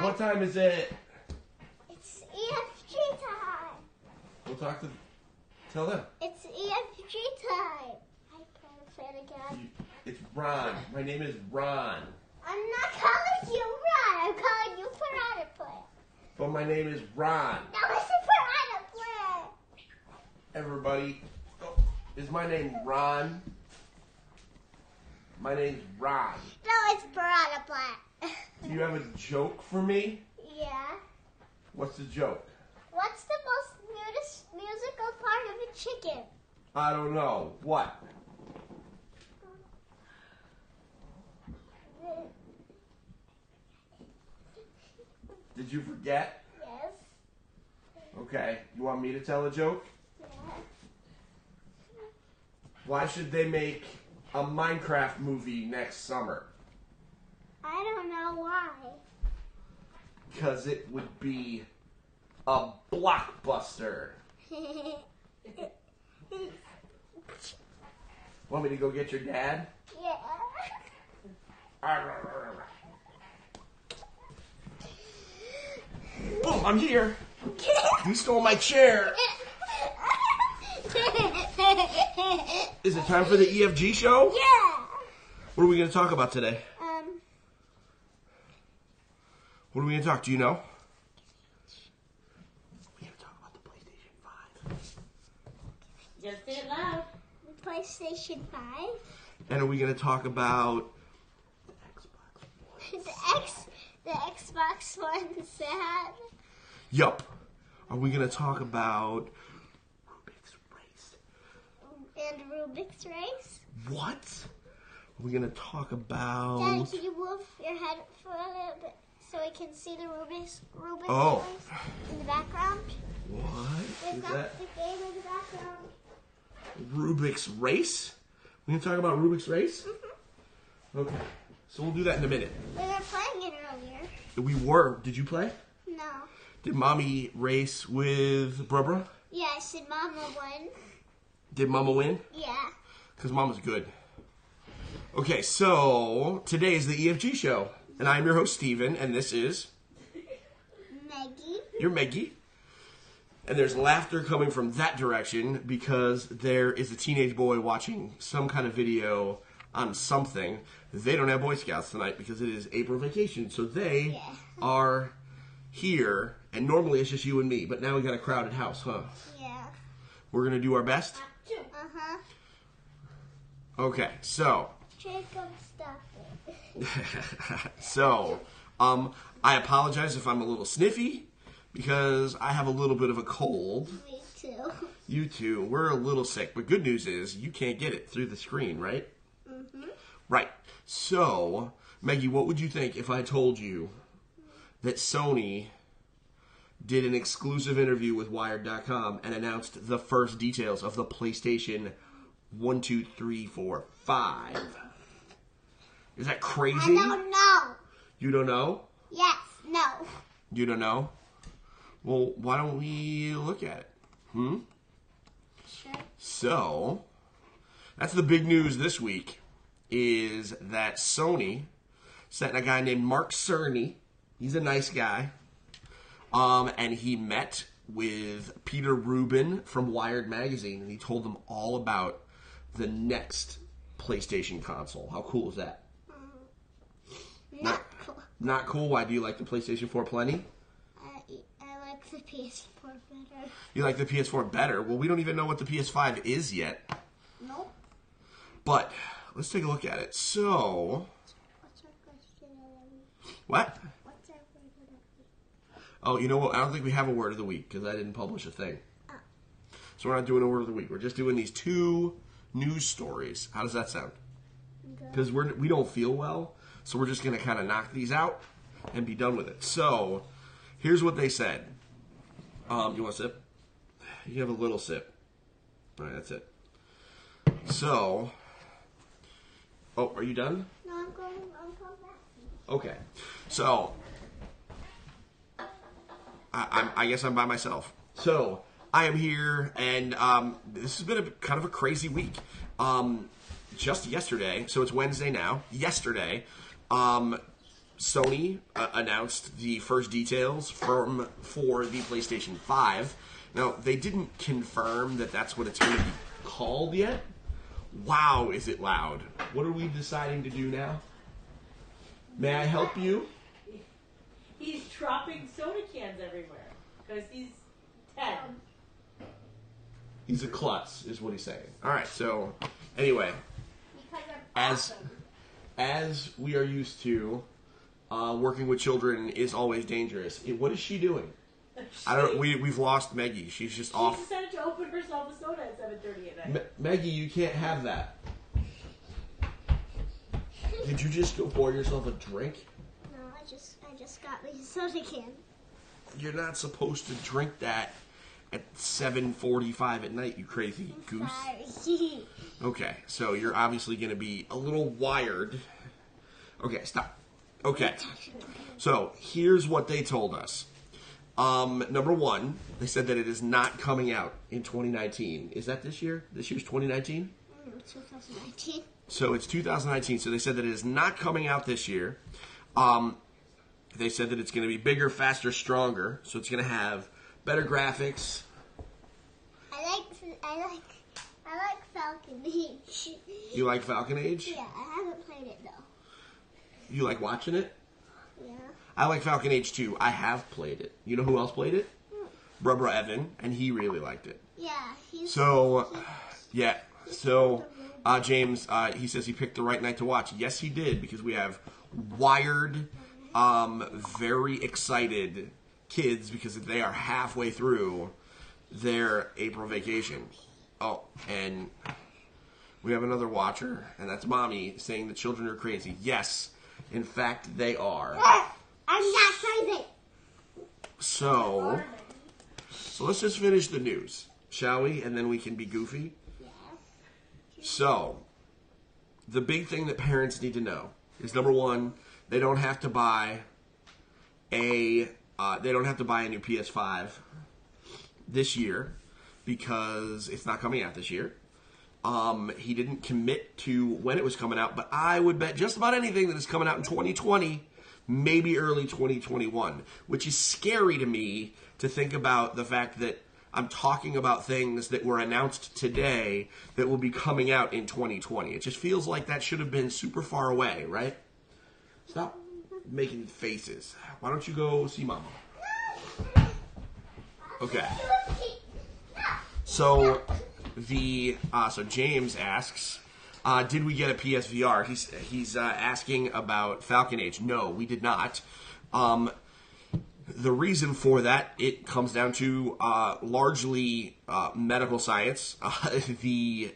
What time is it? It's EFG time. We'll tell them. It's EFG time. I can't play it again. It's Ron. My name is Ron. I'm not calling you Ron. I'm calling you Piranha Plant. But my name is Ron. No, it's a Piranha Plant. Everybody, is my name Ron? My name's Ron. No, it's Piranha Plant. Do you have a joke for me? Yeah. What's the joke? What's the most musical part of a chicken? I don't know. What? Did you forget? Yes. Okay. You want me to tell a joke? Yeah. Why should they make a Minecraft movie next summer? I don't know why. Because it would be a blockbuster. Want me to go get your dad? Yeah. Boom, I'm here. You stole my chair. Is it time for the EFG show? Yeah. What are we going to talk about today? What are we going to talk? Do you know? We're going to talk about the PlayStation 5. Just say it loud. The PlayStation 5. And are we going to talk about The Xbox One sad. Yup. Are we going to talk about Rubiks Race? And Rubiks Race. What? Are we going to talk about... Daddy, can you move your head for a little bit so we can see the Rubiks Oh. Race in the background? What? We've Is got that the game in the background. Rubiks Race? We going to talk about Rubiks Race? Okay. So we'll do that in a minute. We were playing it earlier. We were. Did you play? No. Did Mommy race with Brubra? Yes, and Mama won. Did Mama win? Yeah. Because Mama's good. Okay, so today is the EFG show. And I'm your host, Steven, and this is... Maggie. You're Maggie. And there's laughter coming from that direction because there is a teenage boy watching some kind of video on something. They don't have Boy Scouts tonight because it is April vacation. So they are here, and normally it's just you and me, but now we got a crowded house, huh? Yeah. We're going to do our best? Uh-huh. Okay, so... Jacob, stop it. So, I apologize if I'm a little sniffy because I have a little bit of a cold. Me too. You too. We're a little sick, but good news is you can't get it through the screen, right? Mm-hmm. Right. So, Maggie, what would you think if I told you that Sony did an exclusive interview with Wired.com and announced the first details of the PlayStation 1, 2, 3, 4, 5? Is that crazy? I don't know. You don't know? Yes, no. You don't know? Well, why don't we look at it? Sure. So, that's the big news this week, is that Sony sent a guy named Mark Cerny. He's a nice guy. And he met with Peter Rubin from Wired Magazine, and he told them all about the next PlayStation console. How cool is that? Not cool. Not cool? Why? Do you like the PlayStation 4 plenty? I like the PS4 better. You like the PS4 better? Well, we don't even know what the PS5 is yet. Nope. But, let's take a look at it. So... What's our question of the week? What? What's our word of the week? Oh, you know what? I don't think we have a word of the week because I didn't publish a thing. Oh. So we're not doing a word of the week. We're just doing these two news stories. How does that sound? Because we don't feel well, so we're just going to kind of knock these out and be done with it. So, here's what they said. You want a sip? You have a little sip. All right, that's it. So, oh, are you done? No, I'm going back. Okay. So, I guess I'm by myself. So, I am here, and this has been kind of a crazy week. Just yesterday, so it's Wednesday now, yesterday, Sony announced the first details for the PlayStation 5. Now, they didn't confirm that that's what it's going to be called yet. Wow, is it loud. What are we deciding to do now? May I help you? He's dropping soda cans everywhere because he's 10. He's a klutz, is what he's saying. All right, so anyway, as we are used to, working with children is always dangerous. What is she doing? I don't. We've lost Maggie. She's just off. She decided to open herself a soda at 7:30 at night. Maggie, you can't have that. Did you just go pour yourself a drink? No, I just got me a soda can. You're not supposed to drink that at 7:45 at night, you crazy goose. Sorry. Okay, so you're obviously going to be a little wired. Okay, stop. Okay, so here's what they told us. Number one, they said that it is not coming out in 2019. Is that this year? This year's 2019? 2019. So it's 2019. So they said that it is not coming out this year. They said that it's going to be bigger, faster, stronger. So it's going to have better graphics. I like Falcon Age. You like Falcon Age? Yeah, I haven't played it though. You like watching it? Yeah. I like Falcon Age too. I have played it. You know who else played it? Brubra Evan, and he really liked it. Yeah. So James, he says he picked the right night to watch. Yes, he did, because we have wired, very excited kids because they are halfway through their April vacation. Oh, and we have another watcher, and that's Mommy saying the children are crazy. Yes, in fact, they are. I'm not crazy. So let's just finish the news, shall we? And then we can be goofy. Yeah. So, the big thing that parents need to know is, number one, they don't have to buy a new PS5 this year because it's not coming out this year. He didn't commit to when it was coming out, but I would bet just about anything that is coming out in 2020, maybe early 2021, which is scary to me to think about the fact that I'm talking about things that were announced today that will be coming out in 2020. It just feels like that should have been super far away, right? Stop making faces. Why don't you go see Mama? Okay. So James asks, did we get a PSVR? He's asking about Falcon Age. No, we did not. The reason for that, it comes down to largely medical science. The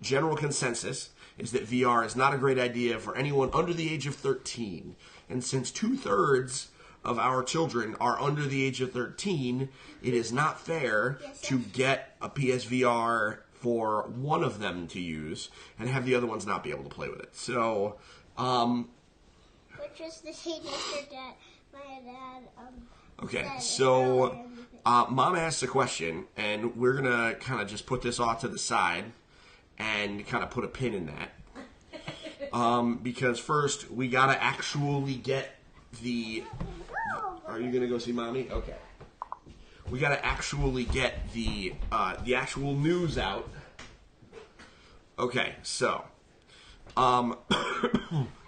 general consensus is that VR is not a great idea for anyone under the age of 13. And since 2/3 of our children are under the age of 13, it is not fair to get a PSVR for one of them to use and have the other ones not be able to play with it. So, which is the age your dad, my dad, okay, said so Mom asked a question, and we're going to kind of just put this off to the side and kind of put a pin in that. Because first, we got to actually get the... Are you going to go see Mommy? Okay. We got to actually get the actual news out. Okay, so...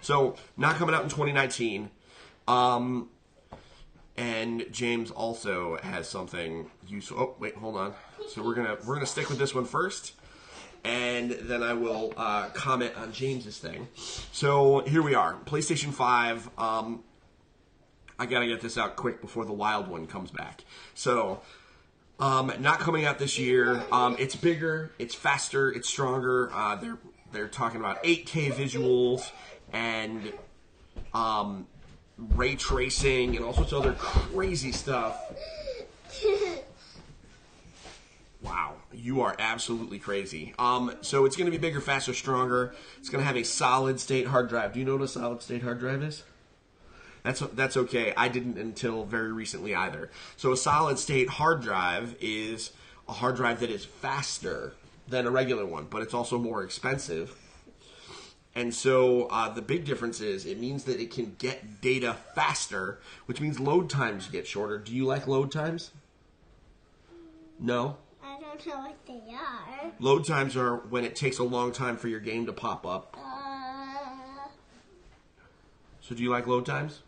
so, not coming out in 2019. And James also has something useful. Oh, wait, hold on. So we're gonna stick with this one first, and then I will comment on James's thing. So here we are, PlayStation 5. I gotta get this out quick before the wild one comes back. So, not coming out this year. It's bigger, it's faster, it's stronger. They're talking about 8K visuals and ray tracing and all sorts of other crazy stuff. Wow, you are absolutely crazy. So it's going to be bigger, faster, stronger. It's going to have a solid-state hard drive. Do you know what a solid-state hard drive is? That's okay. I didn't until very recently either. So a solid-state hard drive is a hard drive that is faster than a regular one, but it's also more expensive. And so the big difference is it means that it can get data faster, which means load times get shorter. Do you like load times? No? I don't know what they are. Load times are when it takes a long time for your game to pop up. So do you like load times?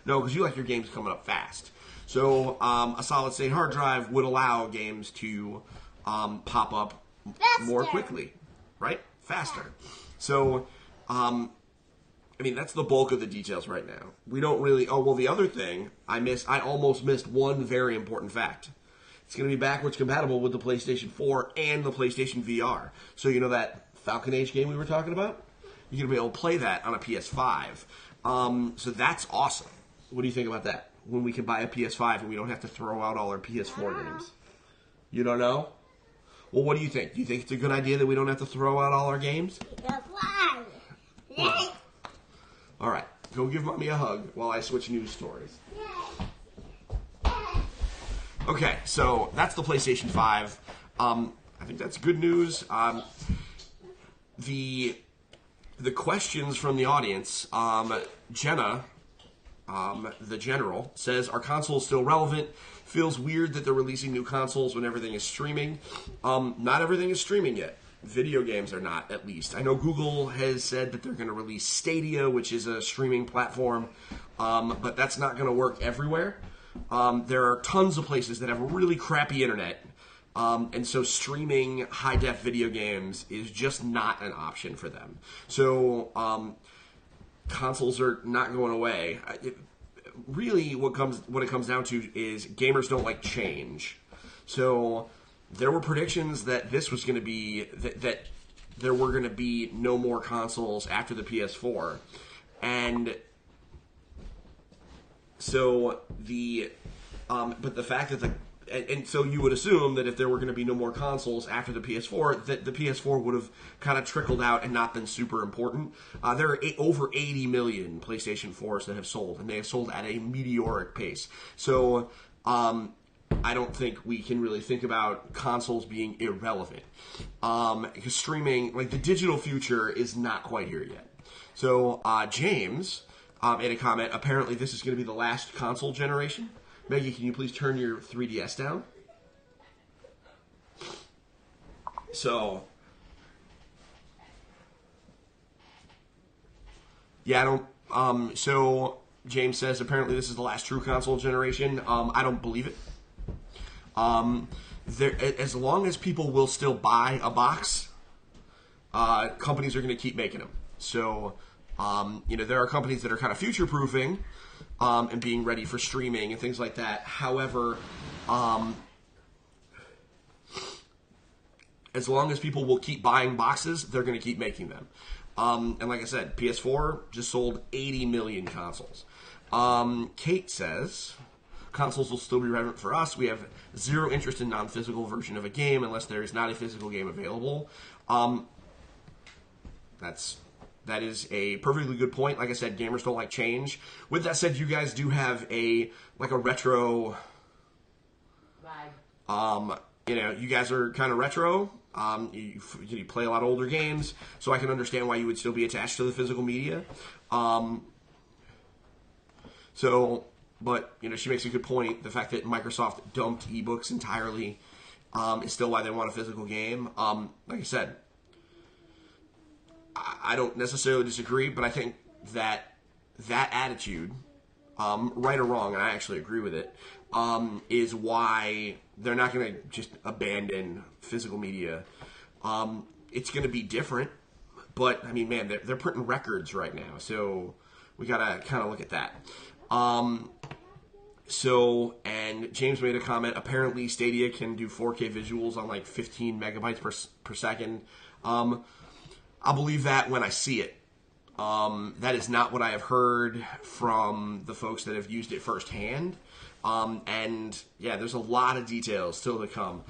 No, because you like your games coming up fast. So a solid-state hard drive would allow games to pop up more quickly, right? Faster. So, I mean, that's the bulk of the details right now. We don't really... Oh, well, the other thing I almost missed one very important fact. It's going to be backwards compatible with the PlayStation 4 and the PlayStation VR. So you know that Falcon Age game we were talking about? You're going to be able to play that on a PS5. So that's awesome. What do you think about that? When we can buy a PS5 and we don't have to throw out all our PS4 games. You don't know? Well, what do you think? Do you think it's a good idea that we don't have to throw out all our games? Well, all right. Go give Mommy a hug while I switch news stories. Okay, so that's the PlayStation 5. I think that's good news. The questions from the audience, Jenna, the general, says, are consoles still relevant? Feels weird that they're releasing new consoles when everything is streaming. Not everything is streaming yet. Video games are not, at least. I know Google has said that they're going to release Stadia, which is a streaming platform, but that's not going to work everywhere. There are tons of places that have a really crappy internet, and so streaming high-def video games is just not an option for them. So consoles are not going away. Really, what it comes down to is gamers don't like change. So there were predictions that this was going to be that there were going to be no more consoles after the PS4, and so but the fact that and so you would assume that if there were going to be no more consoles after the PS4, that the PS4 would have kind of trickled out and not been super important. There are over 80 million PlayStation 4s that have sold, and they have sold at a meteoric pace. So I don't think we can really think about consoles being irrelevant. Because streaming, like the digital future, is not quite here yet. So James made a comment, apparently this is going to be the last console generation. Maggie, can you please turn your 3DS down? So, yeah, I don't, so James says apparently this is the last true console generation. I don't believe it. As long as people will still buy a box, companies are going to keep making them. So, there are companies that are kind of future-proofing, and being ready for streaming and things like that. However, as long as people will keep buying boxes, they're going to keep making them. And like I said, PS4 just sold 80 million consoles. Kate says, consoles will still be relevant for us. We have zero interest in non-physical version of a game unless there is not a physical game available. That is a perfectly good point. Like I said, gamers don't like change. With that said, you guys do have a retro vibe. You guys are kind of retro. You play a lot of older games, so I can understand why you would still be attached to the physical media. But she makes a good point. The fact that Microsoft dumped ebooks entirely is still why they want a physical game. Like I said, I don't necessarily disagree, but I think that attitude, right or wrong, and I actually agree with it, is why they're not going to just abandon physical media. It's going to be different, but, I mean, man, they're printing records right now, so we got to kind of look at that. And James made a comment, apparently Stadia can do 4K visuals on like 15 megabytes per second. I'll believe that when I see it. That is not what I have heard from the folks that have used it firsthand. And yeah, there's a lot of details still to come.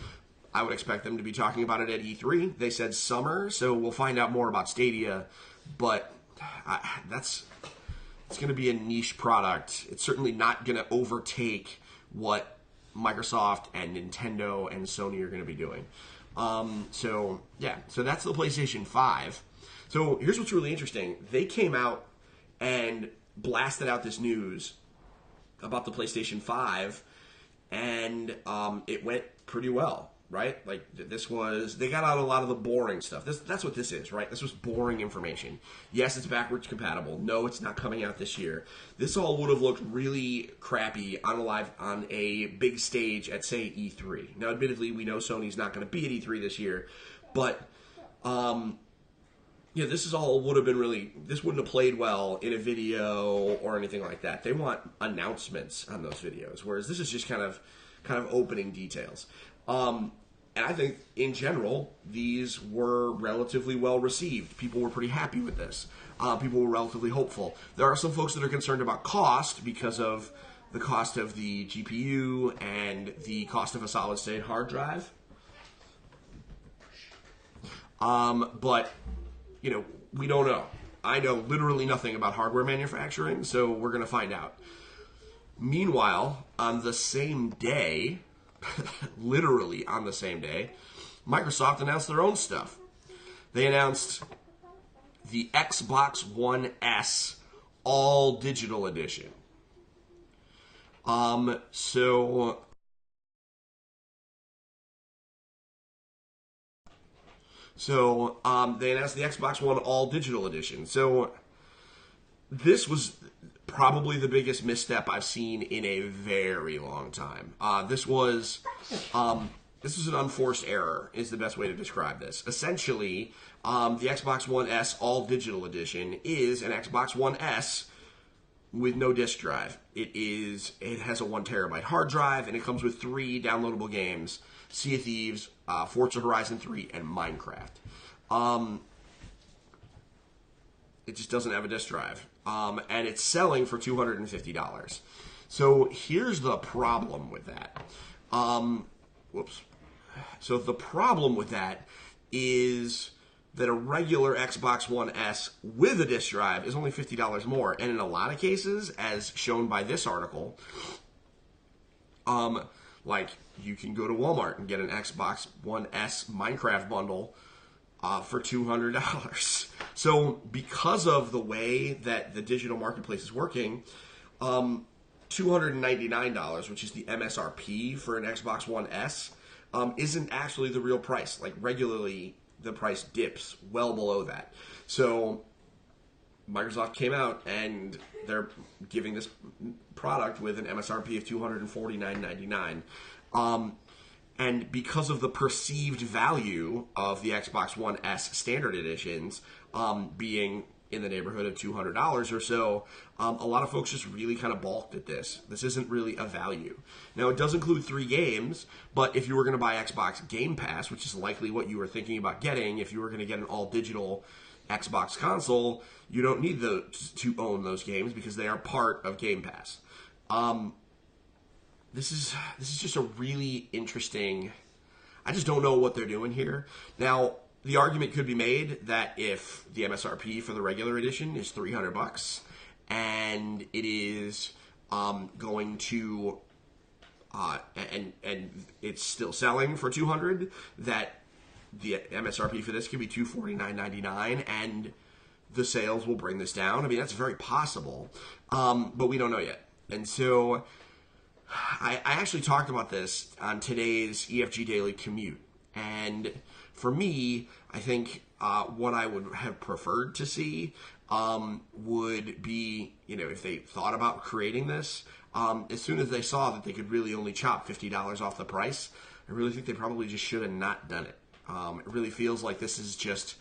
I would expect them to be talking about it at E3. They said summer, so we'll find out more about Stadia. But it's going to be a niche product. It's certainly not going to overtake what Microsoft and Nintendo and Sony are going to be doing. So that's the PlayStation 5. So here's what's really interesting. They came out and blasted out this news about the PlayStation 5, and it went pretty well, right? Like, they got out a lot of the boring stuff. That's what this is, right? This was boring information. Yes, it's backwards compatible. No, it's not coming out this year. This all would have looked really crappy on a big stage at, say, E3. Now, admittedly, we know Sony's not going to be at E3 this year, but this wouldn't have played well in a video or anything like that. They want announcements on those videos, whereas this is just kind of opening details. And I think, in general, these were relatively well received. People were pretty happy with this. People were relatively hopeful. There are some folks that are concerned about cost because of the cost of the GPU and the cost of a solid-state hard drive. But, we don't know. I know literally nothing about hardware manufacturing, so we're going to find out. Meanwhile, on the same day, literally on the same day, Microsoft announced their own stuff. They announced the Xbox One S All Digital Edition. So they announced the Xbox One All Digital Edition. So this was probably the biggest misstep I've seen in a very long time. This was an unforced error, is the best way to describe this. Essentially, the Xbox One S All Digital Edition is an Xbox One S with no disk drive. It has a 1 terabyte hard drive, and it comes with 3 downloadable games: Sea of Thieves, Forza Horizon 3, and Minecraft. It just doesn't have a disk drive. And it's selling for $250. So here's the problem with that. So the problem with that is that a regular Xbox One S with a disk drive is only $50 more. And in a lot of cases, as shown by this article, you can go to Walmart and get an Xbox One S Minecraft bundle for $200. So because of the way that the digital marketplace is working, $299, which is the MSRP for an Xbox One S, isn't actually the real price. Like, regularly, the price dips well below that. So Microsoft came out and they're giving this product with an MSRP of $249.99. And because of the perceived value of the Xbox One S standard editions being in the neighborhood of $200 or so, a lot of folks just really kind of balked at this. This isn't really a value. Now, it does include 3 games, but if you were going to buy Xbox Game Pass, which is likely what you were thinking about getting, if you were going to get an all-digital Xbox console, you don't need to own those games because they are part of Game Pass. This is just a really interesting... I just don't know what they're doing here. Now, the argument could be made that if the MSRP for the regular edition is $300 and it is going to... and it's still selling for $200, that the MSRP for this could be $249.99 and the sales will bring this down. I mean, that's very possible, but we don't know yet. And so... I actually talked about this on today's EFG Daily Commute, and for me, I think what I would have preferred to see would be, if they thought about creating this, as soon as they saw that they could really only chop $50 off the price, I really think they probably just should have not done it. It really feels like this is just...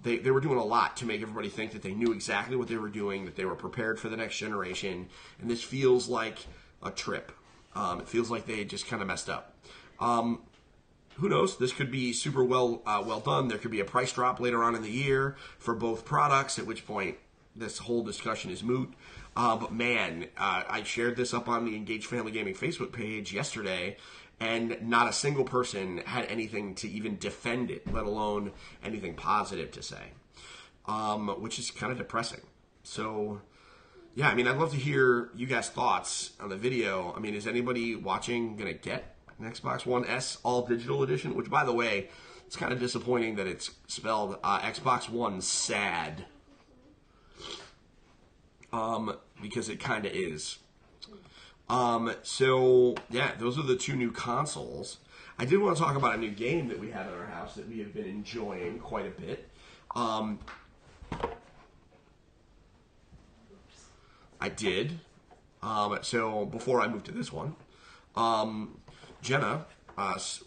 They were doing a lot to make everybody think that they knew exactly what they were doing, that they were prepared for the next generation, and this feels like a trip. It feels like they just kind of messed up. Who knows? This could be super well done. There could be a price drop later on in the year for both products, at which point this whole discussion is moot. But man, I shared this up on the Engaged Family Gaming Facebook page yesterday, and not a single person had anything to even defend it, let alone anything positive to say, which is kind of depressing. So... yeah, I mean, I'd love to hear you guys' thoughts on the video. I mean, is anybody watching going to get an Xbox One S All Digital Edition? Which, by the way, It's kind of disappointing that it's spelled Xbox One sad. Because it kind of is. So, yeah, those are the two new consoles. I did want to talk about a new game that we have in our house that we have been enjoying quite a bit. I did. So, before I moved to this one, Jenna asked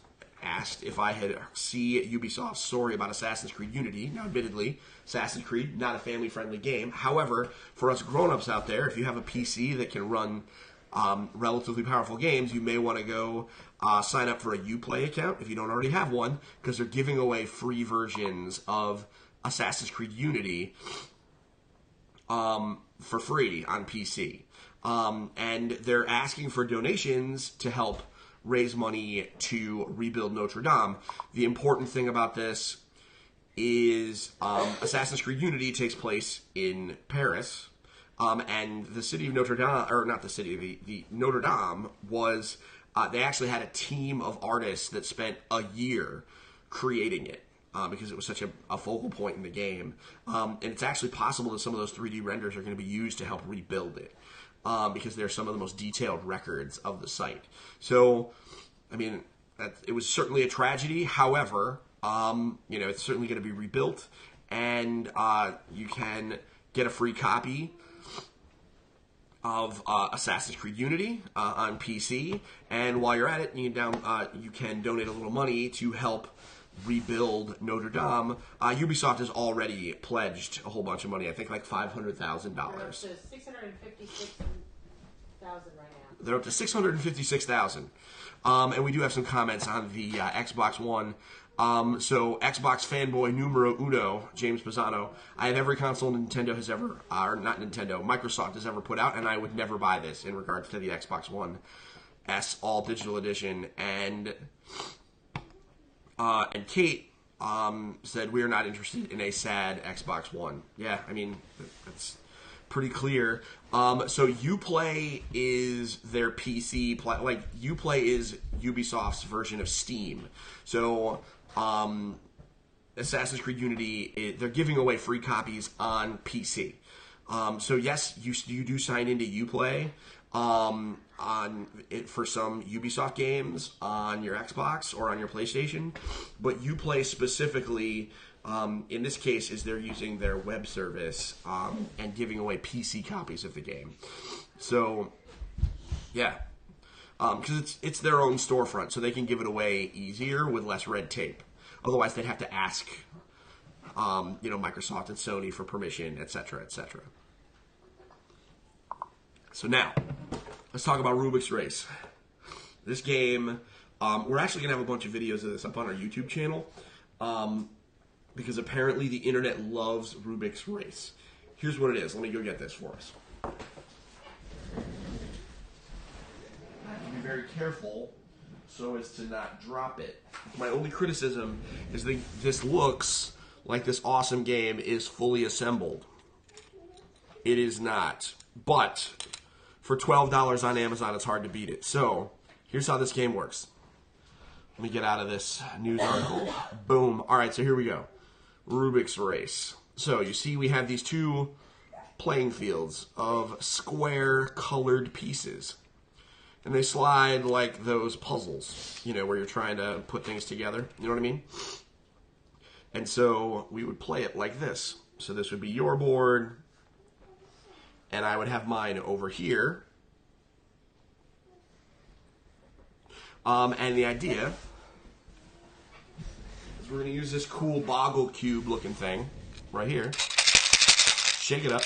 if I had seen Ubisoft's story about Assassin's Creed Unity. Now, admittedly, Assassin's Creed, not a family-friendly game. However, for us grown-ups out there, if you have a PC that can run relatively powerful games, you may want to go sign up for a Uplay account if you don't already have one, because they're giving away free versions of Assassin's Creed Unity for free on PC. And they're asking for donations to help raise money to rebuild Notre Dame. The important thing about this is Assassin's Creed Unity takes place in Paris, and the city of Notre Dame, or not the city, the Notre Dame was, they actually had a team of artists that spent a year creating it. Because it was such a focal point in the game. And it's actually possible that some of those 3D renders are going to be used to help rebuild it. Because they're some of the most detailed records of the site. So, I mean, it was certainly a tragedy. However, it's certainly going to be rebuilt. And you can get a free copy of Assassin's Creed Unity on PC. And while you're at it, you can donate a little money to help rebuild Notre Dame. Ubisoft has already pledged a whole bunch of money. I think like $500,000. They're up to $656,000 right now. They're up to $656,000. And we do have some comments on the Xbox One. So Xbox fanboy numero uno, James Pisano. I have every console Nintendo has ever, or not Nintendo, Microsoft has ever put out, and I would never buy this in regards to the Xbox One S All Digital Edition. And Kate said, we are not interested in a sad Xbox One. Yeah, I mean, that's pretty clear. So Uplay is their PC, Uplay is Ubisoft's version of Steam. So Assassin's Creed Unity, they're giving away free copies on PC. So yes, you do sign into Uplay for some Ubisoft games on your Xbox or on your PlayStation, but Uplay specifically, in this case, is they're using their web service and giving away PC copies of the game. So, yeah, because it's their own storefront, so they can give it away easier with less red tape. Otherwise, they'd have to ask, Microsoft and Sony for permission, etc., etc. So now, let's talk about Rubiks Race. This game, we're actually going to have a bunch of videos of this up on our YouTube channel, because apparently the internet loves Rubiks Race. Here's what it is. Let me go get this for us. I have to be very careful so as to not drop it. My only criticism is that this looks like this awesome game is fully assembled. It is not. But for $12 on Amazon, it's hard to beat it. So, here's how this game works. Let me get out of this news article. Boom. All right, so here we go. Rubiks Race. So, you see we have these two playing fields of square colored pieces. And they slide like those puzzles, where you're trying to put things together. You know what I mean? And so, we would play it like this. So, this would be your board, and I would have mine over here. And the idea is we're going to use this cool boggle cube looking thing right here. Shake it up.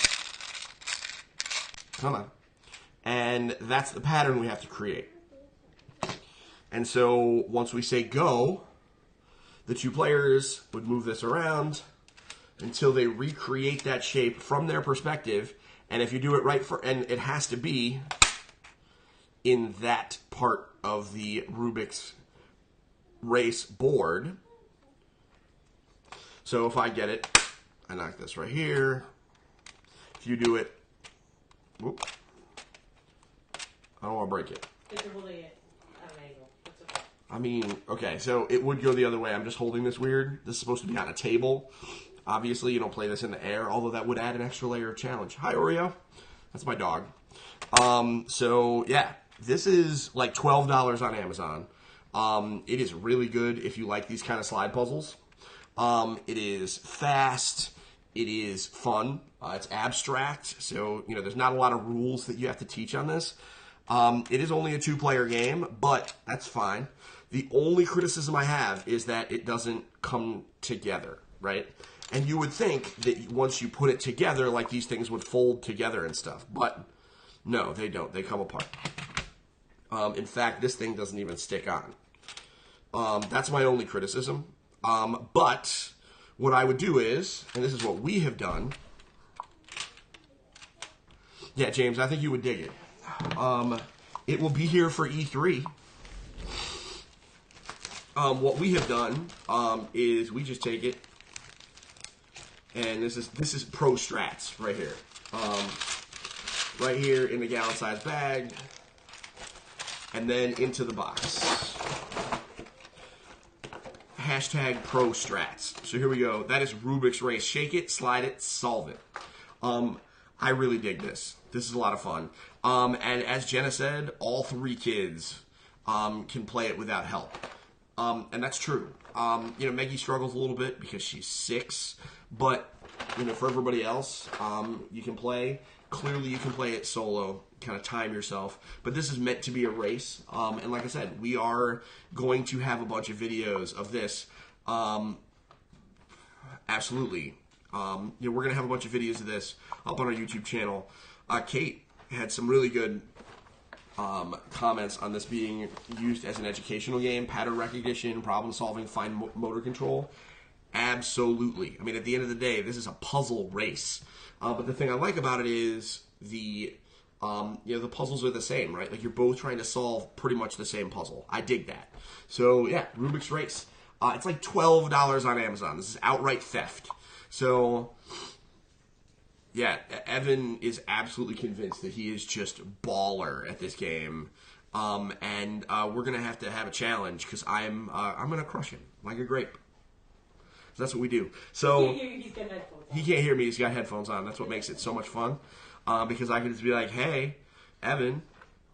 Come on. And that's the pattern we have to create. And so once we say go, the two players would move this around until they recreate that shape from their perspective. And if you do it right, and it has to be in that part of the Rubiks Race board. So if I get it, I knock this right here. If you do it, whoop, I don't want to break it. It's really at an angle. It's okay. I mean, okay, so it would go the other way. I'm just holding this weird. This is supposed to be on a table. Obviously, you don't play this in the air, although that would add an extra layer of challenge. Hi, Oreo. That's my dog. So, yeah, this is like $12 on Amazon. It is really good if you like these kind of slide puzzles. It is fast. It is fun. It's abstract, so, you know, there's not a lot of rules that you have to teach on this. It is only a 2-player game, but that's fine. The only criticism I have is that it doesn't come together, right? And you would think that once you put it together, like these things would fold together and stuff. But no, they don't. They come apart. In fact, this thing doesn't even stick on. That's my only criticism. But what I would do is, and this is what we have done. Yeah, James, I think you would dig it. It will be here for E3. What we have done is we just take it, and this is Pro Strats right here. Right here in the gallon-sized bag, and then into the box. Hashtag Pro Strats. So here we go. That is Rubiks Race. Shake it, slide it, solve it. I really dig this. This is a lot of fun. And as Jenna said, all 3 kids can play it without help. And that's true. You know, Maggie struggles a little bit because she's 6, but, you know, for everybody else, you can play. Clearly, you can play it solo, kind of time yourself. But this is meant to be a race. And like I said, we are going to have a bunch of videos of this. Absolutely. You know, we're going to have a bunch of videos of this up on our YouTube channel. Kate had some really good comments on this being used as an educational game, pattern recognition, problem solving, fine motor control. Absolutely. I mean, at the end of the day, this is a puzzle race. But the thing I like about it is the puzzles are the same, right? Like, you're both trying to solve pretty much the same puzzle. I dig that. So, yeah, Rubiks Race. It's like $12 on Amazon. This is outright theft. So, yeah, Evan is absolutely convinced that he is just baller at this game. And we're going to have a challenge because I'm going to crush him like a grape. So that's what we do. So He's got headphones on. He can't hear me. He's got headphones on. That's what makes it so much fun. Because I can just be like, hey, Evan,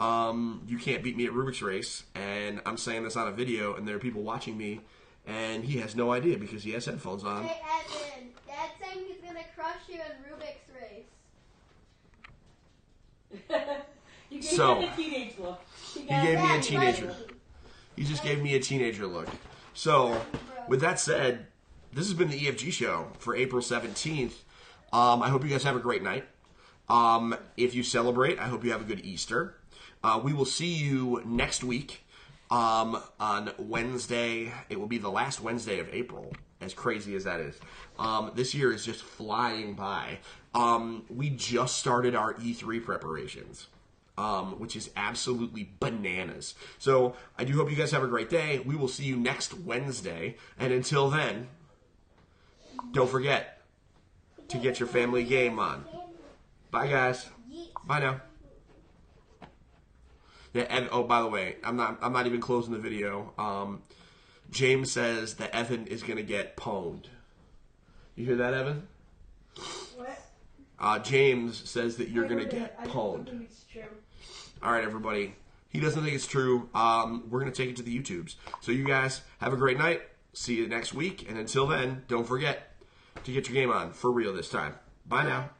you can't beat me at Rubiks Race. And I'm saying this on a video, and there are people watching me, and he has no idea because he has headphones on. Hey, Evan, Dad's saying he's going to crush you in Rubiks Race. You gave him a teenage look. He gave me a teenager. He just gave me a teenager look. So, with that said, this has been the EFG Show for April 17th. I hope you guys have a great night. If you celebrate, I hope you have a good Easter. We will see you next week on Wednesday. It will be the last Wednesday of April, as crazy as that is. This year is just flying by. We just started our E3 preparations, which is absolutely bananas. So I do hope you guys have a great day. We will see you next Wednesday. And until then, don't forget to get your family game on. Bye, guys. Bye now. Yeah, and oh, by the way, I'm not even closing the video. James says that Evan is gonna get pwned. You hear that, Evan? What? James says that you're gonna get pwned. I think it's true. All right, everybody. He doesn't think it's true. We're gonna take it to the YouTubes. So you guys have a great night. See you next week, and until then, don't forget to get your game on for real this time. Bye now.